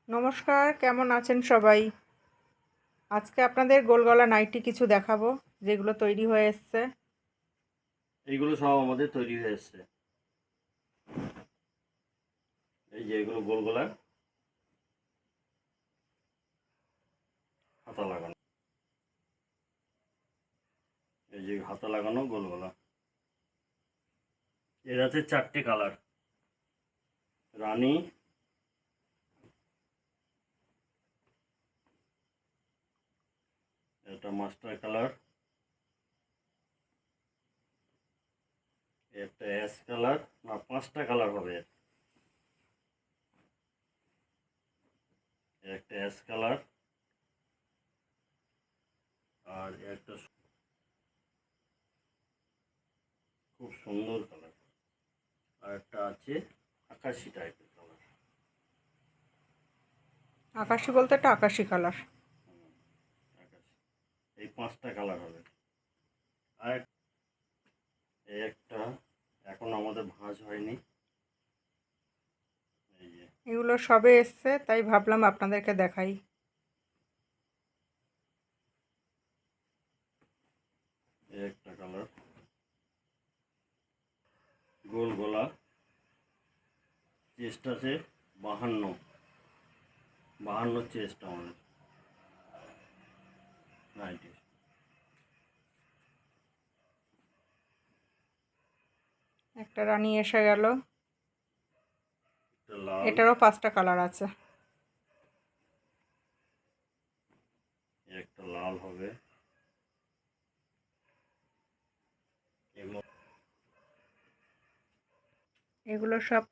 নমস্কার, কেমন আছেন সবাই? আজকে আপনাদের গোলগলা নাইটি কিছু দেখাবো, যেগুলো তৈরি হয়ে এসছে। এইগুলো সব আমাদের তৈরি হয়ে এসছে। এই যে এগুলো গোল গলার হাতা লাগানো, এই যে হাতা লাগানো গোল গলা। এর আছে 4টে কালার: রানী, এটা মাস্টার কালার, একটা অ্যাশ কালার, না 5টা কালার হবে। একটা অ্যাশ কালার, আর একটা খুব সুন্দর কালার, আর একটা আছে আকাশি টাইপের কালার। আকাশি বলতে একটা আকাশি কালার। আকাশি, এই 5টা কালার হবে। আর এই একটা এখন আমাদের ভাঁজ হয়নি। এই যে এগুলো সবে এসছে, তাই ভাবলাম আপনাদেরকে দেখাই। এই একটা কালার, গোল গলা, চেস্ট আছে 52 চেস্ট আমাদের নাইটি। একটা রানী এসে গেল। একটা লাল, এটারও 5টা কালার আছে। একটা লাল হবে। এগুলো এগুলো সব